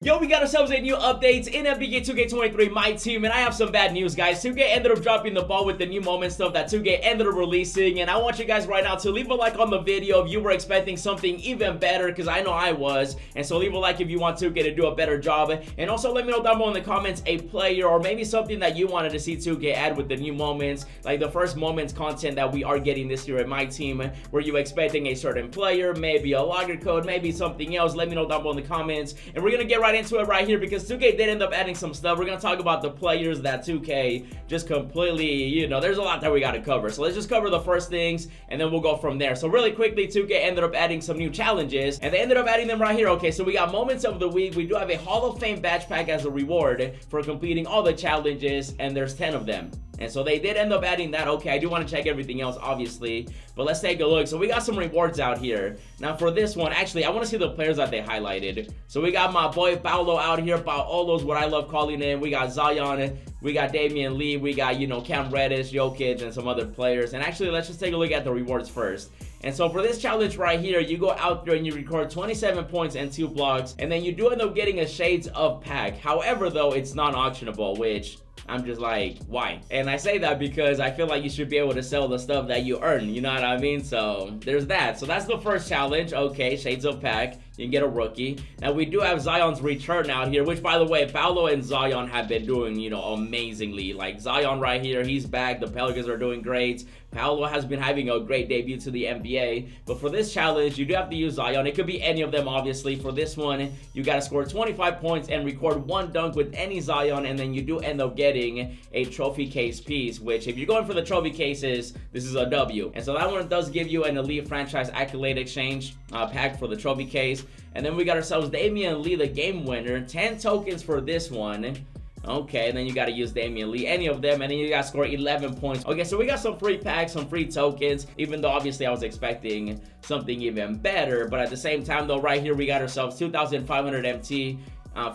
Yo, we got ourselves a new update in NBA 2K23 MyTeam, and I have some bad news, guys. 2K ended up dropping the ball with the new moment stuff that 2K ended up releasing, and I want you guys right now to leave a like on the video if you were expecting something even better, because I know I was. And so leave a like if you want 2K to do a better job, and also let me know down below in the comments a player or maybe something that you wanted to see 2K add with the new moments, like the first moments content that we are getting this year at MyTeam. Were you expecting a certain player, maybe a logger code, maybe something else? Let me know down below in the comments, and we're gonna get right into it right here, because 2K did end up adding some stuff. We're gonna talk about the players that 2K just completely, there's a lot that we gotta cover. So let's just cover the first things and then we'll go from there. So really quickly, 2K ended up adding some new challenges, and they ended up adding them right here. Okay, so we got moments of the week. We do have a Hall of Fame badge pack as a reward for completing all the challenges, and there's 10 of them. And so they did end up adding that. Okay, I do want to check everything else, obviously, but let's take a look. So we got some rewards out here. Now for this one, actually, I want to see the players that they highlighted. So we got my boy Paolo out here. Paolo's what I love calling him. We got Zion, we got Damian Lee, we got, Cam Reddish, Jokic, and some other players. And actually, let's just take a look at the rewards first. And so for this challenge right here, you go out there and you record 27 points and 2 blocks, and then you do end up getting a Shades of pack. However, though, it's non-auctionable, which I'm just like, why? And I say that because I feel like you should be able to sell the stuff that you earn, you know what I mean? So there's that. So that's the first challenge. Okay, Shades of pack. You can get a rookie. Now we do have Zion's return out here, which, by the way, Paolo and Zion have been doing, amazingly. Like Zion right here, he's back. The Pelicans are doing great. Paolo has been having a great debut to the NBA. But for this challenge, you do have to use Zion. It could be any of them, obviously. For this one, you got to score 25 points and record 1 dunk with any Zion, and then you do end up getting a trophy case piece, which, if you're going for the trophy cases, this is a W. And so that one does give you an elite franchise accolade exchange pack for the trophy case. And then we got ourselves Damian Lee, the game winner. 10 tokens for this one. Okay, and then you got to use Damian Lee, any of them, and then you got to score 11 points. Okay, so we got some free packs, some free tokens, even though obviously I was expecting something even better. But at the same time, though, right here we got ourselves 2,500 MT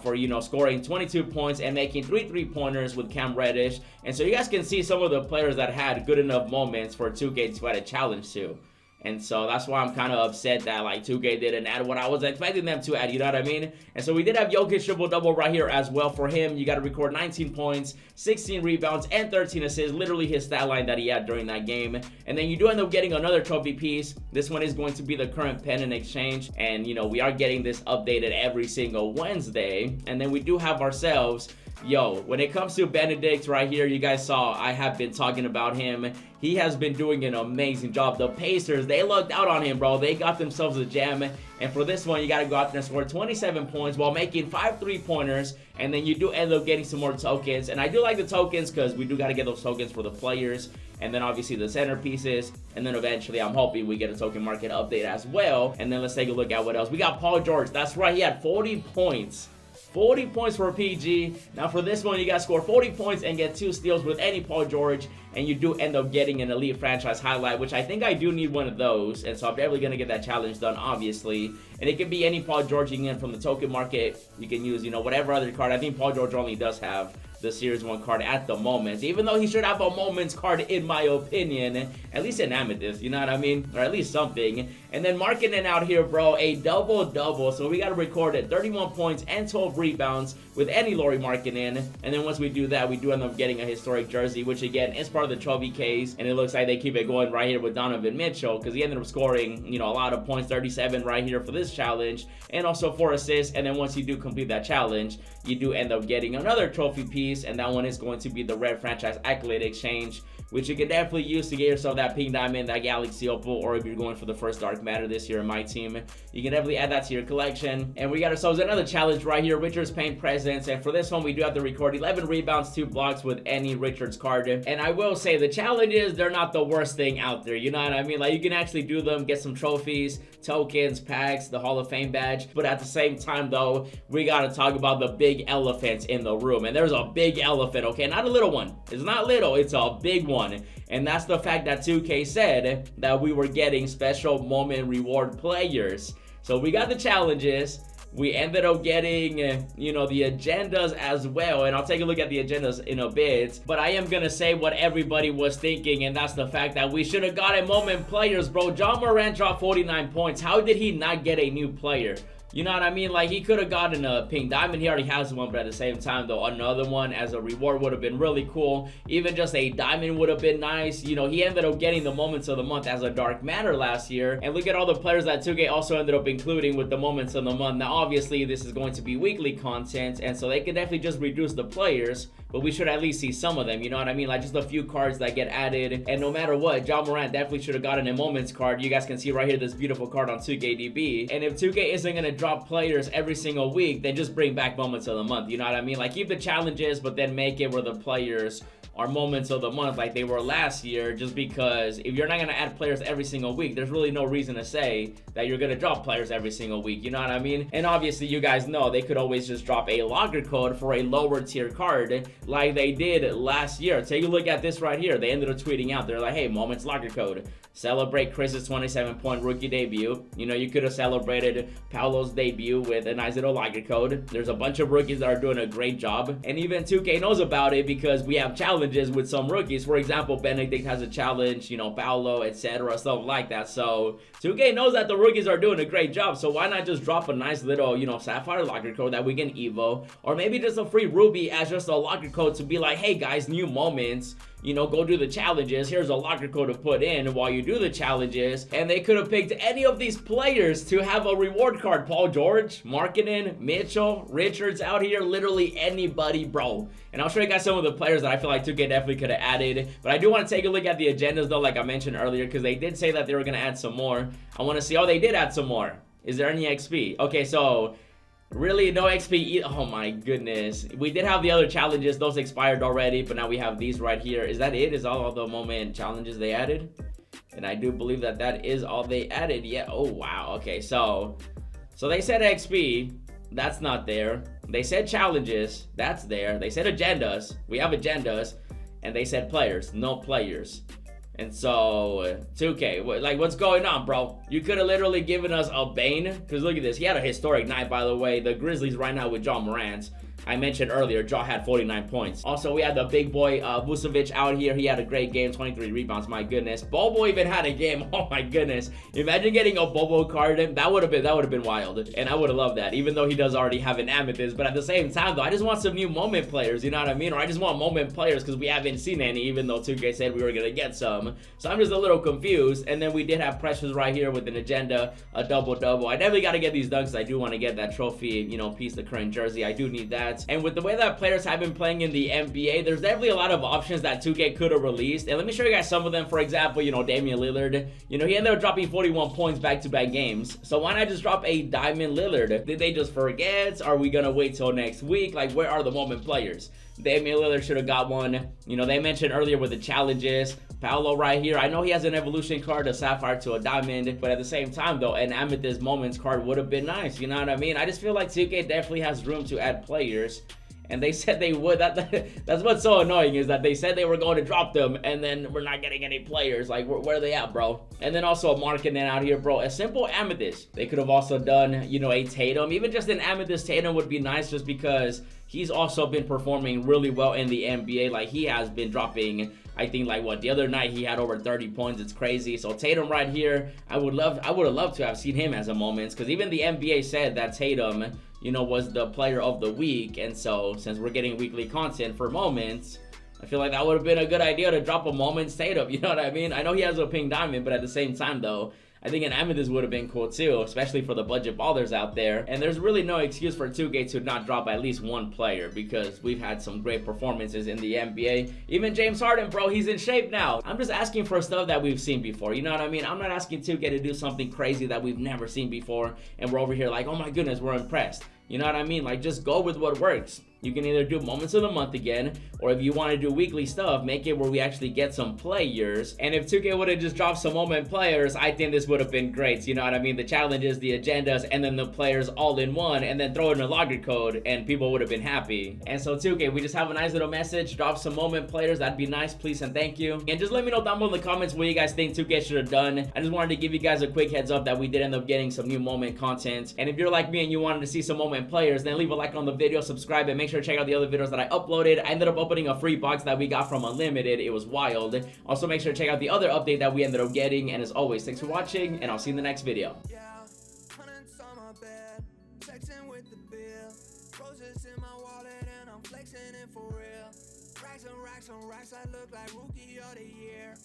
for, scoring 22 points and making 3 3-pointers with Cam Reddish. And so you guys can see some of the players that had good enough moments for 2K to add a challenge to. And so that's why I'm kind of upset that, 2K didn't add what I was expecting them to add, you know what I mean? And so we did have Jokic triple-double right here as well. For him, you got to record 19 points, 16 rebounds, and 13 assists, literally his stat line that he had during that game. And then you do end up getting another trophy piece. This one is going to be the current pen in exchange. And, we are getting this updated every single Wednesday. And then we do have ourselves... when it comes to Benedict right here, you guys saw I have been talking about him. He has been doing an amazing job. The Pacers, they lucked out on him, bro. They got themselves a gem. And for this one, you got to go out there and score 27 points while making 5 3-pointers. And then you do end up getting some more tokens. And I do like the tokens because we do got to get those tokens for the players. And then obviously the centerpieces. And then eventually, I'm hoping we get a token market update as well. And then let's take a look at what else. We got Paul George. That's right. He had 40 points. 40 points for PG. Now for this one, you guys score 40 points and get 2 steals with any Paul George, and you do end up getting an elite franchise highlight, which I think I do need one of those, and so I'm definitely gonna get that challenge done, obviously. And it can be any Paul George you can get from the token market. You can use, whatever other card. I think Paul George only does have the Series 1 card at the moment, even though he should have a moments card in my opinion, at least an amethyst, you know what I mean, or at least something. And then Markkinen out here, bro, a double-double, so we got to record at 31 points and 12 rebounds with any Lauri Markkinen. And then once we do that, we do end up getting a historic jersey, which again is part of the trophy case, and it looks like they keep it going right here with Donovan Mitchell, because he ended up scoring, a lot of points, 37 right here for this challenge, and also 4 assists. And then once you do complete that challenge, you do end up getting another trophy piece, and that one is going to be the Red Franchise Accolade Exchange, which you can definitely use to get yourself that pink diamond, that galaxy opal, or if you're going for the first dark matter this year in MyTeam, you can definitely add that to your collection. And we got ourselves another challenge right here, Richards Paint Presents, and for this one, we do have to record 11 rebounds, 2 blocks with any Richards card. And I will say, the challenges, they're not the worst thing out there, you know what I mean? Like, you can actually do them, get some trophies, tokens, packs, the Hall of Fame badge, but at the same time, though, we gotta talk about the big elephants in the room. And there's a big elephant, okay? Not a little one. It's not little, it's a big one. And that's the fact that 2K said that we were getting special moment reward players. So we got the challenges. We ended up getting, the agendas as well. And I'll take a look at the agendas in a bit. But I am going to say what everybody was thinking. And that's the fact that we should have gotten moment players, bro. John Morant dropped 49 points. How did he not get a new player? You know what I mean? Like, he could have gotten a pink diamond. He already has one, but at the same time, though, another one as a reward would have been really cool. Even just a diamond would have been nice. You know, he ended up getting the moments of the month as a dark matter last year. And look at all the players that 2K also ended up including with the moments of the month. Now, obviously, this is going to be weekly content, and so they could definitely just reduce the players, but we should at least see some of them, you know what I mean? Like, just a few cards that get added. And no matter what, Ja Morant definitely should have gotten a moments card. You guys can see right here this beautiful card on 2KDB. And if 2K isn't gonna drop players every single week, then just bring back moments of the month, you know what I mean? Like, keep the challenges, but then make it where the players are moments of the month like they were last year, just because if you're not going to add players every single week, there's really no reason to say that you're going to drop players every single week, you know what I mean? And obviously, you guys know they could always just drop a locker code for a lower tier card like they did last year. Take a look at this right here. They ended up tweeting out, they're like, hey, moments locker code. Celebrate Chris's 27-point rookie debut. You know, you could have celebrated Paolo's debut with a nice little locker code. There's a bunch of rookies that are doing a great job. And even 2K knows about it because we have challenges with some rookies. For example, Benedict has a challenge, you know, Paolo, etc., stuff like that. So 2K knows that the rookies are doing a great job. So why not just drop a nice little, you know, Sapphire locker code that we can Evo? Or maybe just a free Ruby as just a locker code to be like, hey guys, new moments. You know, go do the challenges. Here's a locker code to put in while you do the challenges. And they could have picked any of these players to have a reward card. Paul George, Markkanen, Mitchell, Richards out here. Literally anybody, bro. And I'll show you guys some of the players that I feel like 2K definitely could have added. But I do want to take a look at the agendas, though, like I mentioned earlier, because they did say that they were going to add some more. I want to see, oh, they did add some more. Is there any XP? Okay, so really no XP. Oh my goodness. We did have the other challenges. Those expired already, but now we have these right here. Is that it? Is all the moment challenges they added? And I do believe that that is all they added. Yeah. Oh wow. Okay, so they said XP. That's not there. They said challenges. That's there. They said agendas. We have agendas. And they said players. No players. And so, 2K, like, what's going on, bro? You could have literally given us a Bane. Because look at this. He had a historic night, by the way. The Grizzlies right now with Ja Morant. I mentioned earlier, Ja had 49 points. Also, we had the big boy Vucevic out here. He had a great game, 23 rebounds, my goodness. Bobo even had a game, oh my goodness. Imagine getting a Bobo card. That would have been wild. And I would have loved that, even though he does already have an Amethyst. But at the same time, though, I just want some new moment players, you know what I mean? Or I just want moment players because we haven't seen any, even though 2K said we were going to get some. So I'm just a little confused. And then we did have Precious right here with an agenda, a double-double. I definitely got to get these dunks. I do want to get that trophy, you know, piece, the current jersey. I do need that. And with the way that players have been playing in the NBA, there's definitely a lot of options that 2K could have released. And let me show you guys some of them. For example, you know, Damian Lillard, you know, he ended up dropping 41 points back-to-back games. So why not just drop a Diamond Lillard? Did they just forget? Are we gonna wait till next week? Like, where are the moment players? Damian Lillard should have got one. You know, they mentioned earlier with the challenges. Paolo right here. I know he has an evolution card, a sapphire to a diamond, but at the same time, though, an amethyst moments card would have been nice. You know what I mean? I just feel like 2K definitely has room to add players. And they said they would. That's what's so annoying, is that they said they were going to drop them, and then we're not getting any players. Like, where are they at, bro? And then also a Markkanen out here, bro. A simple amethyst. They could have also done, you know, a Tatum. Even just an amethyst Tatum would be nice, just because he's also been performing really well in the NBA. Like, he has been dropping, I think, like, what, the other night he had over 30 points. It's crazy. So Tatum right here, I would have loved to have seen him as a moments, because even the NBA said that Tatum, you know, was the player of the week. And so since we're getting weekly content for moments, I feel like that would have been a good idea to drop a moments Tatum. You know what I mean? I know he has a pink diamond, but at the same time, though, I think an amethyst would have been cool too, especially for the budget ballers out there. And there's really no excuse for 2K to not drop at least one player, because we've had some great performances in the NBA. Even James Harden, bro, he's in shape now. I'm just asking for stuff that we've seen before, you know what I mean? I'm not asking 2K to do something crazy that we've never seen before, and we're over here like, oh my goodness, we're impressed. You know what I mean? Like, just go with what works. You can either do moments of the month again, or if you want to do weekly stuff, make it where we actually get some players. And if 2K would have just dropped some moment players, I think this would have been great. You know what I mean? The challenges, the agendas, and then the players all in one, and then throw in a logger code, and people would have been happy. And so 2K, we just have a nice little message. Drop some moment players. That'd be nice, please, and thank you. And just let me know down below in the comments what you guys think 2K should have done. I just wanted to give you guys a quick heads up that we did end up getting some new moment content. And if you're like me and you wanted to see some moment players, then leave a like on the video, subscribe, and make sure to check out the other videos that I uploaded. I ended up opening a free box that we got from Unlimited. It was wild. Also, make sure to check out the other update that we ended up getting. And as always, thanks for watching, and I'll see you in the next video. Racks in my wallet and I'm flexing it for real. Racks on racks on racks, I look like rookie of the year.